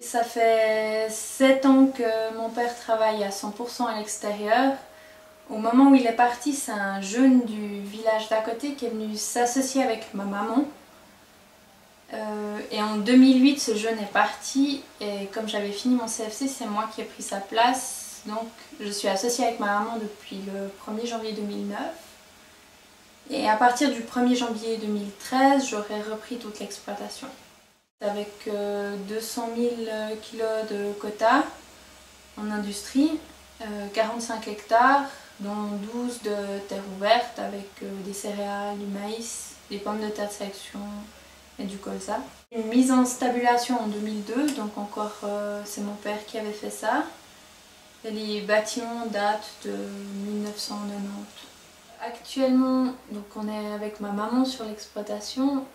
Ça fait 7 ans que mon père travaille à 100% à l'extérieur. Au moment où il est parti, c'est un jeune du village d'à côté qui est venu s'associer avec ma maman. Et en 2008, ce jeune est parti et comme j'avais fini mon CFC, c'est moi qui ai pris sa place. Donc je suis associée avec ma maman depuis le 1er janvier 2009. Et à partir du 1er janvier 2013, j'aurai repris toute l'exploitation. Avec 200 000 kg de quota en industrie, 45 hectares, dont 12 de terre ouverte avec des céréales, du maïs, des pommes de terre de sélection et du colza. Une mise en stabulation en 2002, donc encore c'est mon père qui avait fait ça. Et les bâtiments datent de 1990. Actuellement, donc on est avec ma maman sur l'exploitation,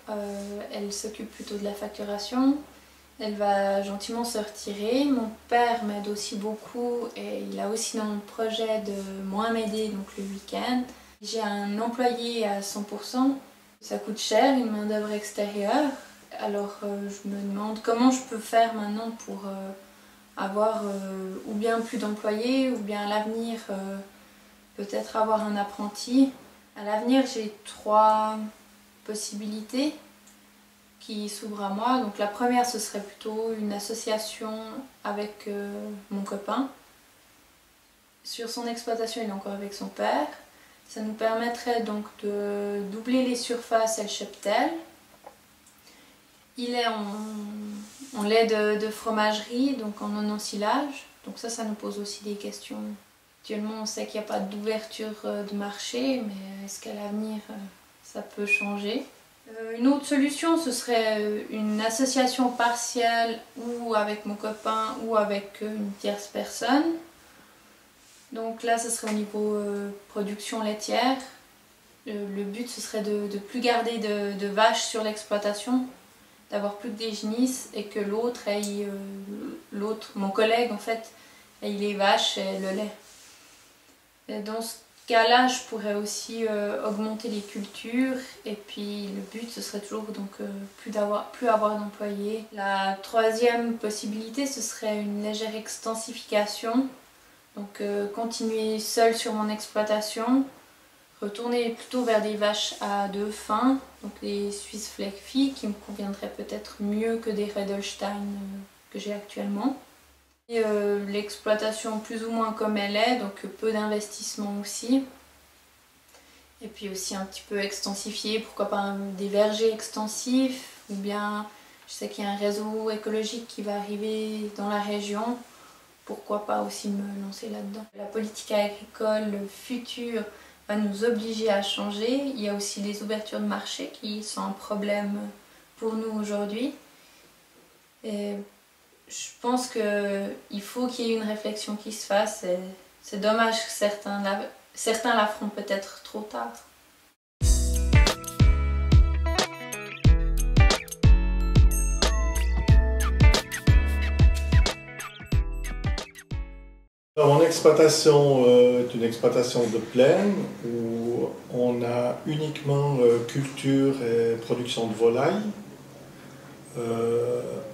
elle s'occupe plutôt de la facturation, elle va gentiment se retirer. Mon père m'aide aussi beaucoup et il a aussi dans le projet de moins m'aider donc le week-end. J'ai un employé à 100%, ça coûte cher, une main d'œuvre extérieure, alors je me demande comment je peux faire maintenant pour avoir ou bien plus d'employés ou bien à l'avenir peut-être avoir un apprenti. À l'avenir, j'ai 3 possibilités qui s'ouvrent à moi. Donc la première, ce serait plutôt une association avec mon copain. Sur son exploitation, il est encore avec son père. Ça nous permettrait donc de doubler les surfaces et le cheptel. Il est en lait de fromagerie, donc en non-ensilage. Donc ça nous pose aussi des questions. Actuellement, on sait qu'il n'y a pas d'ouverture de marché, mais est-ce qu'à l'avenir, ça peut changer? Une autre solution, ce serait une association partielle ou avec mon copain ou avec une tierce personne. Donc là, ce serait au niveau production laitière. Le but, ce serait de ne plus garder de vaches sur l'exploitation, d'avoir plus que des génisses et que l'autre ait, mon collègue en fait, ait les vaches et le lait. Et dans ce cas-là, je pourrais aussi augmenter les cultures et puis le but ce serait toujours donc plus avoir d'employés. La troisième possibilité ce serait une légère extensification, donc continuer seule sur mon exploitation, retourner plutôt vers des vaches à 2 fins, donc des Swiss Fleckvieh qui me conviendraient peut-être mieux que des Riedelstein que j'ai actuellement. L'exploitation plus ou moins comme elle est, donc peu d'investissement aussi. Et puis aussi un petit peu extensifier, pourquoi pas des vergers extensifs, ou bien je sais qu'il y a un réseau écologique qui va arriver dans la région, pourquoi pas aussi me lancer là-dedans. La politique agricole future va nous obliger à changer, il y a aussi les ouvertures de marché qui sont un problème pour nous aujourd'hui. Et je pense qu'il faut qu'il y ait une réflexion qui se fasse et c'est dommage que certains la feront peut-être trop tard. Alors, mon exploitation est une exploitation de plaine où on a uniquement culture et production de volailles.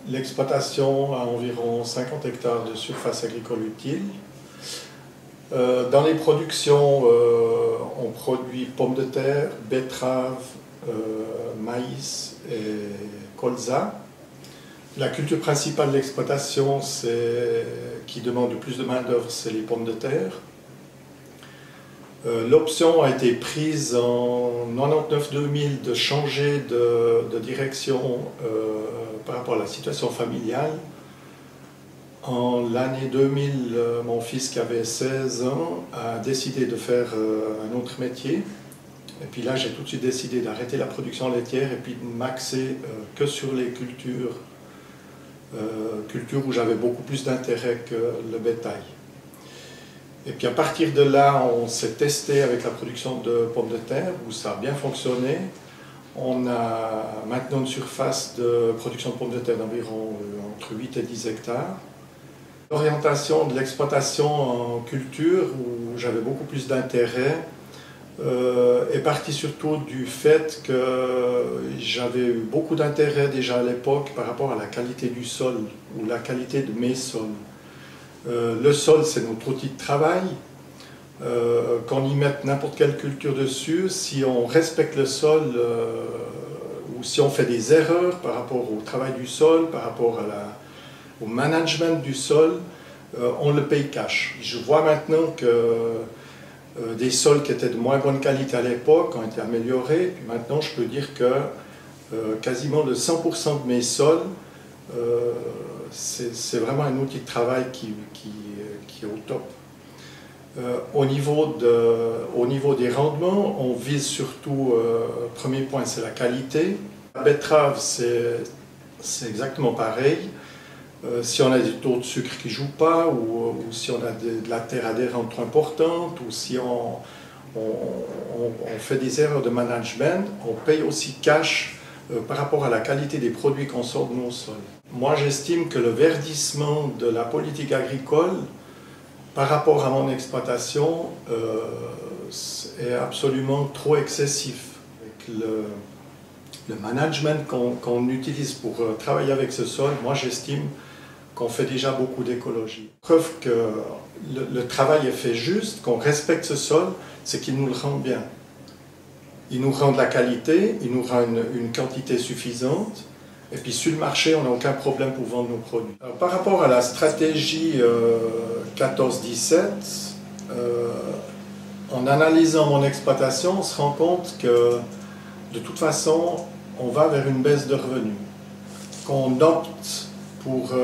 L'exploitation a environ 50 hectares de surface agricole utile. Dans les productions, on produit pommes de terre, betteraves, maïs et colza. La culture principale de l'exploitation, qui demande le plus de main-d'œuvre, c'est les pommes de terre. L'option a été prise en 99-2000 de changer de direction par rapport à la situation familiale. En l'année 2000, mon fils qui avait 16 ans a décidé de faire un autre métier. Et puis là, j'ai tout de suite décidé d'arrêter la production laitière et puis de m'axer que sur les cultures où j'avais beaucoup plus d'intérêt que le bétail. Et puis à partir de là, on s'est testé avec la production de pommes de terre, où ça a bien fonctionné. On a maintenant une surface de production de pommes de terre d'environ entre 8 et 10 hectares. L'orientation de l'exploitation en culture, où j'avais beaucoup plus d'intérêt, est parti surtout du fait que j'avais eu beaucoup d'intérêt déjà à l'époque par rapport à la qualité du sol ou la qualité de mes sols. Le sol, c'est notre outil de travail. Qu'on y mette n'importe quelle culture dessus, si on respecte le sol ou si on fait des erreurs par rapport au travail du sol, par rapport au management du sol, on le paye cash. Je vois maintenant que des sols qui étaient de moins bonne qualité à l'époque ont été améliorés. Puis maintenant, je peux dire que quasiment le 100% de mes sols, c'est vraiment un outil de travail qui est au top. Au niveau des rendements, on vise surtout, premier point, c'est la qualité. La betterave, c'est exactement pareil. Si on a des taux de sucre qui ne jouent pas, ou si on a de la terre adhérente trop importante, ou si on fait des erreurs de management, on paye aussi cash par rapport à la qualité des produits qu'on sort de nos sols. Moi, j'estime que le verdissement de la politique agricole, par rapport à mon exploitation, est absolument trop excessif. Avec le management qu'on utilise pour travailler avec ce sol, moi j'estime qu'on fait déjà beaucoup d'écologie. Preuve que le travail est fait juste, qu'on respecte ce sol, c'est qu'il nous le rend bien. Il nous rend de la qualité, il nous rend une quantité suffisante. Et puis sur le marché, on n'a aucun problème pour vendre nos produits. Alors, par rapport à la stratégie 14-17, en analysant mon exploitation, on se rend compte que de toute façon, on va vers une baisse de revenus. Qu'on opte pour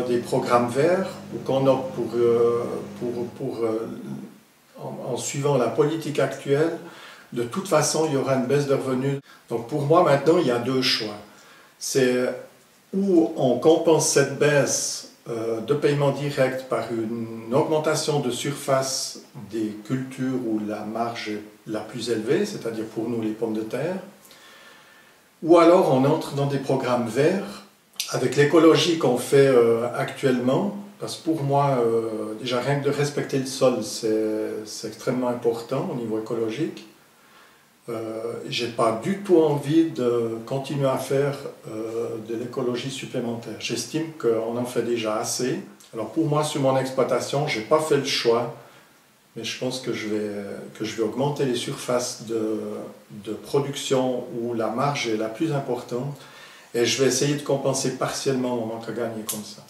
des programmes verts ou qu'on opte en suivant la politique actuelle, de toute façon, il y aura une baisse de revenus. Donc pour moi, maintenant, il y a deux choix. C'est où on compense cette baisse de paiement direct par une augmentation de surface des cultures où la marge est la plus élevée, c'est-à-dire pour nous les pommes de terre, ou alors on entre dans des programmes verts avec l'écologie qu'on fait actuellement, parce que pour moi, déjà rien que de respecter le sol, c'est extrêmement important au niveau écologique. J'ai pas du tout envie de continuer à faire de l'écologie supplémentaire. J'estime qu'on en fait déjà assez. Alors pour moi, sur mon exploitation, j'ai pas fait le choix, mais je pense que je vais augmenter les surfaces de production où la marge est la plus importante et je vais essayer de compenser partiellement mon manque à gagner comme ça.